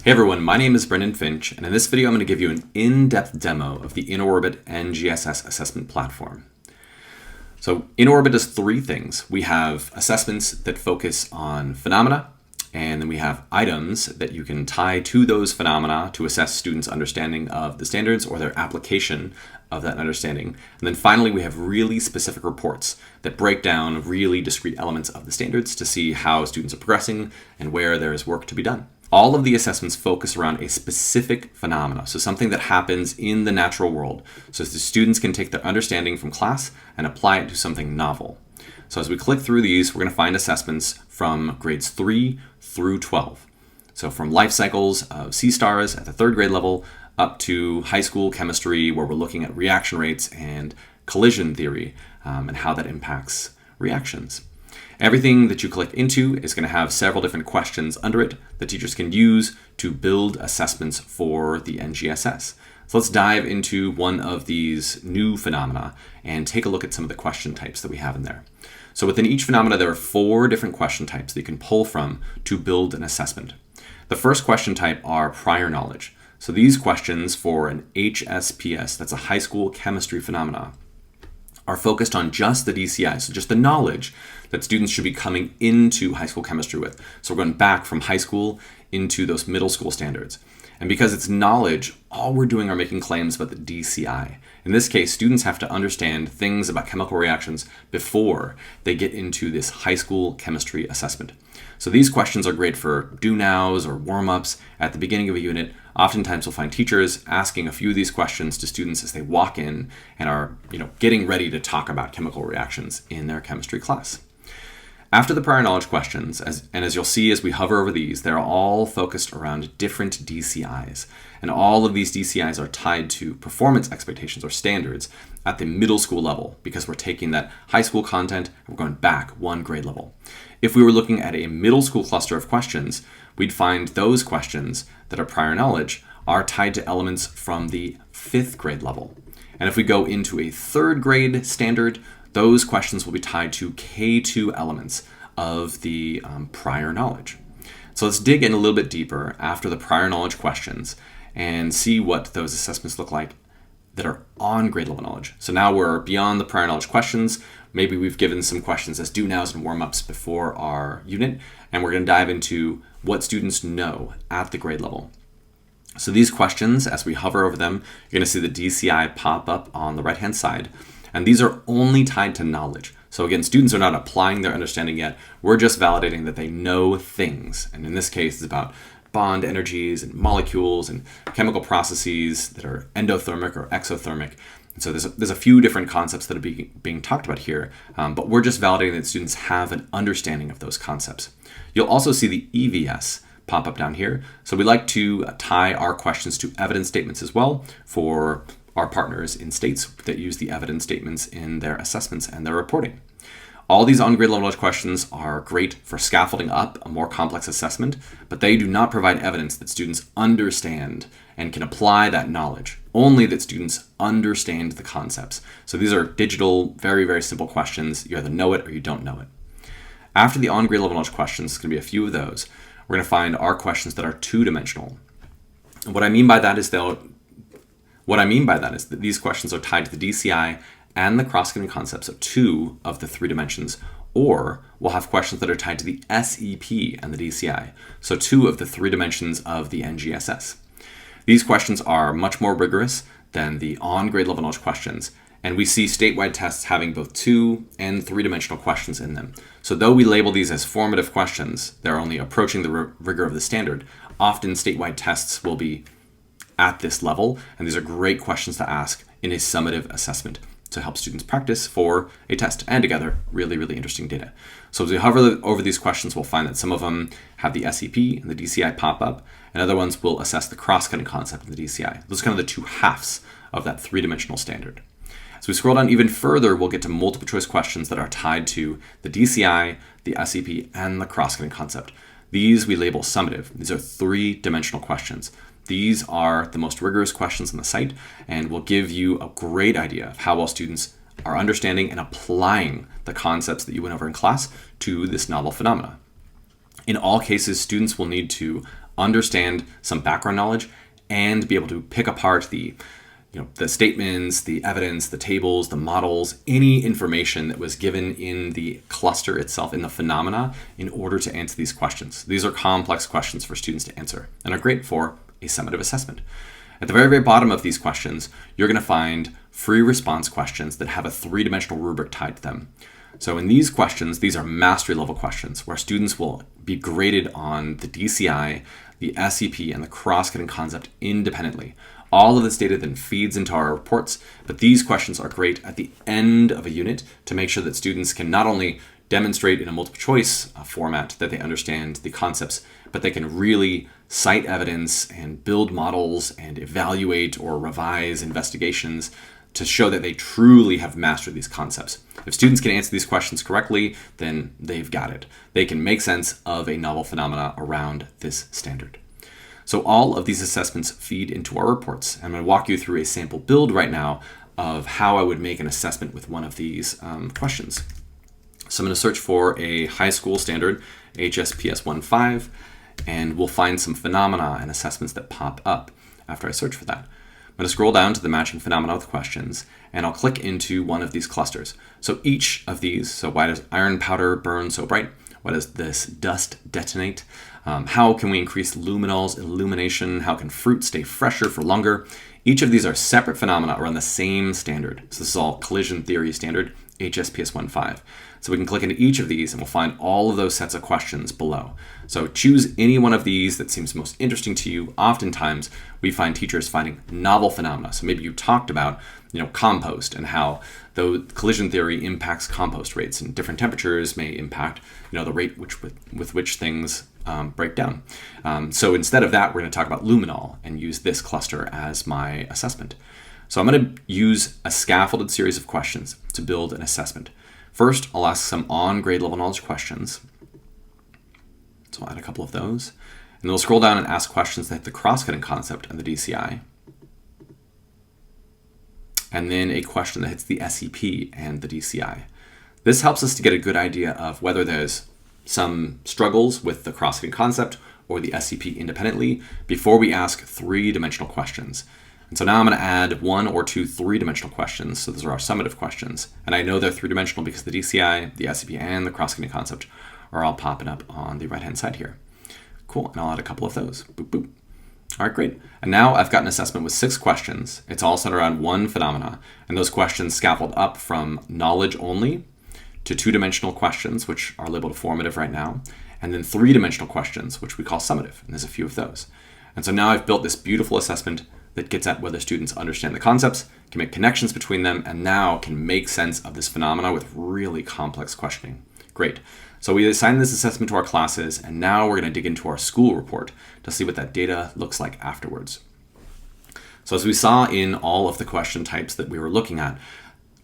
Hey everyone, my name is Brendan Finch, and in this video I'm going to give you an in-depth demo of the InnerOrbit NGSS assessment platform. So InnerOrbit does three things. We have assessments that focus on phenomena, and then we have items that you can tie to those phenomena to assess students' understanding of the standards or their application of that understanding. And then finally, we have really specific reports that break down really discrete elements of the standards to see how students are progressing and where there is work to be done. All of the assessments focus around a specific phenomena, so something that happens in the natural world, so the students can take their understanding from class and apply it to something novel. So as we click through these, we're going to find assessments from grades 3 through 12. So from life cycles of sea stars at the third grade level up to high school chemistry, where we're looking at reaction rates and collision theory and how that impacts reactions. Everything that you click into is going to have several different questions under it that teachers can use to build assessments for the NGSS. So let's dive into one of these new phenomena and take a look at some of the question types that we have in there. So within each phenomena, there are 4 different question types that you can pull from to build an assessment. The first question type are prior knowledge. So these questions for an HSPS, that's a high school chemistry phenomena, are focused on just the DCI, so just the knowledge that students should be coming into high school chemistry with. So we're going back from high school into those middle school standards. And because it's knowledge, all we're doing are making claims about the DCI. In this case, students have to understand things about chemical reactions before they get into this high school chemistry assessment. So these questions are great for do-nows or warm-ups at the beginning of a unit. Oftentimes we'll find teachers asking a few of these questions to students as they walk in and are getting ready to talk about chemical reactions in their chemistry class. After the prior knowledge questions, as you'll see as we hover over these, they're all focused around different DCIs. And all of these DCIs are tied to performance expectations or standards at the middle school level, because we're taking that high school content and we're going back 1 grade level. If we were looking at a middle school cluster of questions, we'd find those questions that are prior knowledge are tied to elements from the 5th grade level. And if we go into a 3rd grade standard, those questions will be tied to K2 elements of the prior knowledge. So let's dig in a little bit deeper after the prior knowledge questions and see what those assessments look like that are on grade level knowledge. So now we're beyond the prior knowledge questions. Maybe we've given some questions as do-nows and warm-ups before our unit, and we're going to dive into what students know at the grade level. So these questions, as we hover over them, you're going to see the DCI pop up on the right-hand side. And these are only tied to knowledge. So again, students are not applying their understanding yet. We're just validating that they know things. And in this case, it's about bond energies and molecules and chemical processes that are endothermic or exothermic. And so there's a few different concepts that are being talked about here, but we're just validating that students have an understanding of those concepts. You'll also see the EVS pop up down here. So we like to tie our questions to evidence statements as well for our partners in states that use the evidence statements in their assessments and their reporting. All these on-grade level knowledge questions are great for scaffolding up a more complex assessment, but they do not provide evidence that students understand and can apply that knowledge, only that students understand the concepts. So these are digital, very, very simple questions. You either know it or you don't know it. After the on-grade level knowledge questions, it's going to be a few of those. We're going to find our questions that are 2-dimensional. And what I mean by that is that these questions are tied to the DCI and the cross-cutting concepts of 2 of the 3 dimensions, or we'll have questions that are tied to the SEP and the DCI, so 2 of the 3 dimensions of the NGSS. These questions are much more rigorous than the on-grade level knowledge questions, and we see statewide tests having both 2 and 3-dimensional questions in them. So though we label these as formative questions, they're only approaching the rigor of the standard. Often statewide tests will be at this level, and these are great questions to ask in a summative assessment to help students practice for a test and to gather really, really interesting data. So as we hover over these questions, we'll find that some of them have the SEP and the DCI pop up, and other ones will assess the cross-cutting concept in the DCI. Those are kind of the 2 halves of that 3-dimensional standard. As we scroll down even further, we'll get to multiple choice questions that are tied to the DCI, the SEP, and the cross-cutting concept. These we label summative. These are 3-dimensional questions. These are the most rigorous questions on the site and will give you a great idea of how well students are understanding and applying the concepts that you went over in class to this novel phenomena. In all cases, students will need to understand some background knowledge and be able to pick apart the statements, the evidence, the tables, the models, any information that was given in the cluster itself, in the phenomena, in order to answer these questions. These are complex questions for students to answer and are great for a summative assessment. At the very, very bottom of these questions, you're going to find free response questions that have a three-dimensional rubric tied to them. So in these questions, these are mastery level questions where students will be graded on the DCI, the SEP, and the cross-cutting concept independently. All of this data then feeds into our reports, but these questions are great at the end of a unit to make sure that students can not only demonstrate in a multiple choice format that they understand the concepts, but they can really cite evidence and build models and evaluate or revise investigations to show that they truly have mastered these concepts. If students can answer these questions correctly, then they've got it. They can make sense of a novel phenomena around this standard. So all of these assessments feed into our reports. I'm going to walk you through a sample build right now of how I would make an assessment with one of these questions. So I'm going to search for a high school standard, HSPS 1.5, and we'll find some phenomena and assessments that pop up after I search for that. I'm going to scroll down to the matching phenomena with questions, and I'll click into one of these clusters. So each of these, so why does iron powder burn so bright? Why does this dust detonate? How can we increase luminol's illumination? How can fruit stay fresher for longer? Each of these are separate phenomena around the same standard. So this is all collision theory standard, HSPS 1.5. So we can click into each of these and we'll find all of those sets of questions below. So choose any one of these that seems most interesting to you. Oftentimes we find teachers finding novel phenomena. So maybe you talked about compost and how though collision theory impacts compost rates and different temperatures may impact the rate with which things break down. So instead of that, we're going to talk about luminol and use this cluster as my assessment. So I'm going to use a scaffolded series of questions to build an assessment. First, I'll ask some on-grade level knowledge questions. So I'll add a couple of those. And then we'll scroll down and ask questions that hit the cross-cutting concept and the DCI. And then a question that hits the SEP and the DCI. This helps us to get a good idea of whether there's some struggles with the cross-cutting concept or the SEP independently before we ask three-dimensional questions. And so now I'm going to add one or two three-dimensional questions. So those are our summative questions. And I know they're three-dimensional because the DCI, the SEP, and the cross-cutting concept are all popping up on the right-hand side here. Cool, and I'll add a couple of those. Boop, boop. All right, great. And now I've got an assessment with 6 questions. It's all centered around one phenomena. And those questions scaffold up from knowledge only to 2-dimensional questions, which are labeled formative right now, and then 3-dimensional questions, which we call summative. And there's a few of those. And so now I've built this beautiful assessment that gets at whether students understand the concepts, can make connections between them, and now can make sense of this phenomena with really complex questioning. Great. So we assigned this assessment to our classes, and now we're going to dig into our school report to see what that data looks like afterwards. So as we saw in all of the question types that we were looking at,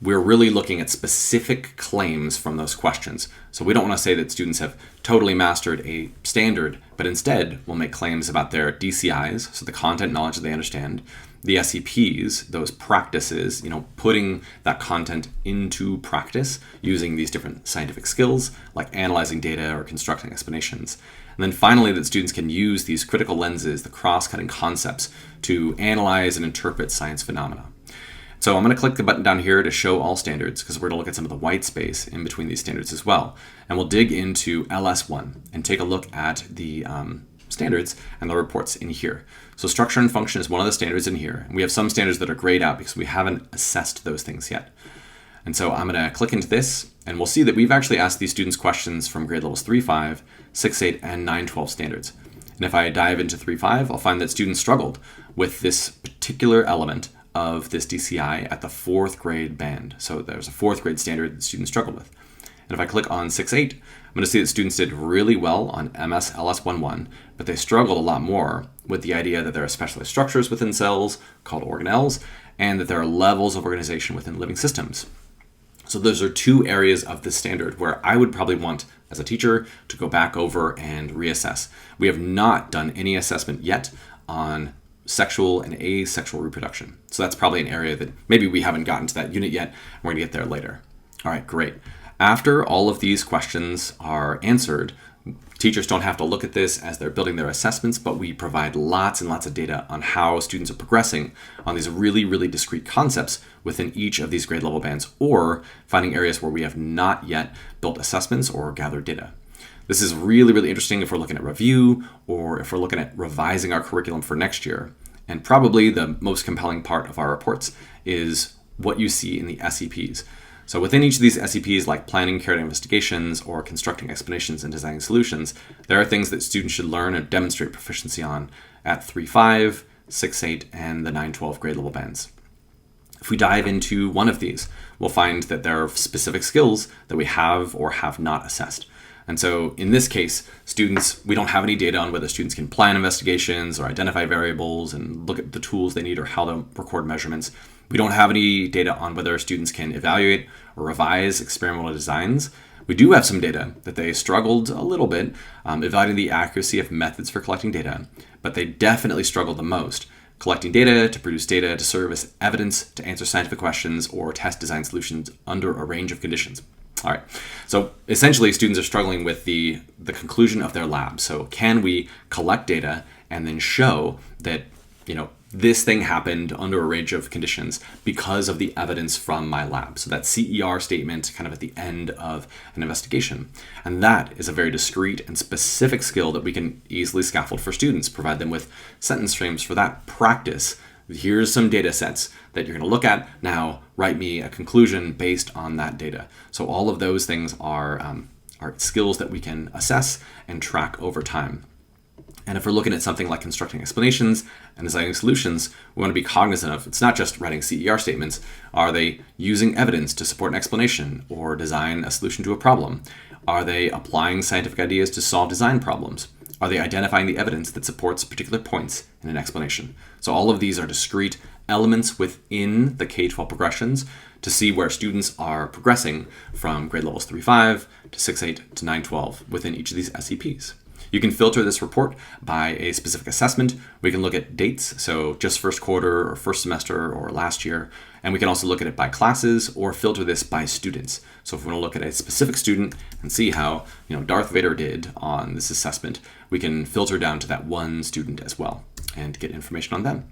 we're really looking at specific claims from those questions. So we don't want to say that students have totally mastered a standard, but instead we'll make claims about their DCIs, so the content knowledge that they understand, the SEPs, those practices, putting that content into practice using these different scientific skills like analyzing data or constructing explanations. And then finally, that students can use these critical lenses, the cross-cutting concepts, to analyze and interpret science phenomena. So I'm going to click the button down here to show all standards because we're going to look at some of the white space in between these standards as well. And we'll dig into LS1 and take a look at the standards and the reports in here. So structure and function is one of the standards in here. And we have some standards that are grayed out because we haven't assessed those things yet. And so I'm going to click into this and we'll see that we've actually asked these students questions from grade levels 3.5, 6.8, and 9.12 standards. And if I dive into 3.5, I'll find that students struggled with this particular element of this DCI at the 4th grade band. So there's a 4th grade standard that students struggled with. And if I click on 6.8, I'm going to see that students did really well on MS LS11, but they struggled a lot more with the idea that there are specialized structures within cells called organelles, and that there are levels of organization within living systems. So those are 2 areas of this standard where I would probably want, as a teacher, to go back over and reassess. We have not done any assessment yet on sexual and asexual reproduction. So that's probably an area that maybe we haven't gotten to that unit yet. We're going to get there later. All right, great. After all of these questions are answered, Teachers don't have to look at this as they're building their assessments, but we provide lots and lots of data on how students are progressing on these really, really discrete concepts within each of these grade level bands, or finding areas where we have not yet built assessments or gathered data. This is really, really interesting if we're looking at review or if we're looking at revising our curriculum for next year. And probably the most compelling part of our reports is what you see in the SEPs. So within each of these SEPs, like planning, carrying out investigations, or constructing explanations and designing solutions, there are things that students should learn and demonstrate proficiency on at 3.5, 6.8, and the 9.12 grade level bands. If we dive into one of these, we'll find that there are specific skills that we have or have not assessed. And so in this case, we don't have any data on whether students can plan investigations or identify variables and look at the tools they need or how to record measurements. We don't have any data on whether students can evaluate or revise experimental designs. We do have some data that they struggled a little bit evaluating the accuracy of methods for collecting data, but they definitely struggled the most collecting data to produce data to serve as evidence to answer scientific questions or test design solutions under a range of conditions. All right, so essentially students are struggling with the conclusion of their lab. So can we collect data and then show that, this thing happened under a range of conditions because of the evidence from my lab? So that CER statement kind of at the end of an investigation. And that is a very discrete and specific skill that we can easily scaffold for students, provide them with sentence frames for that practice. Here's some data sets that you're going to look at. Now, write me a conclusion based on that data. So all of those things are skills that we can assess and track over time. And if we're looking at something like constructing explanations and designing solutions, we want to be cognizant of it's not just writing CER statements. Are they using evidence to support an explanation or design a solution to a problem? Are they applying scientific ideas to solve design problems? Are they identifying the evidence that supports particular points in an explanation? So all of these are discrete elements within the K-12 progressions to see where students are progressing from grade levels 3.5 to 6.8 to 9.12 within each of these SEPs. You can filter this report by a specific assessment. We can look at dates, so just first quarter or first semester or last year. And we can also look at it by classes or filter this by students. So if we want to look at a specific student and see how Darth Vader did on this assessment, we can filter down to that one student as well and get information on them.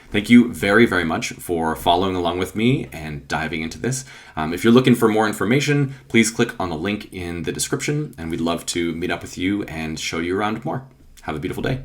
Thank you very, very much for following along with me and diving into this. If you're looking for more information, please click on the link in the description, and we'd love to meet up with you and show you around more. Have a beautiful day.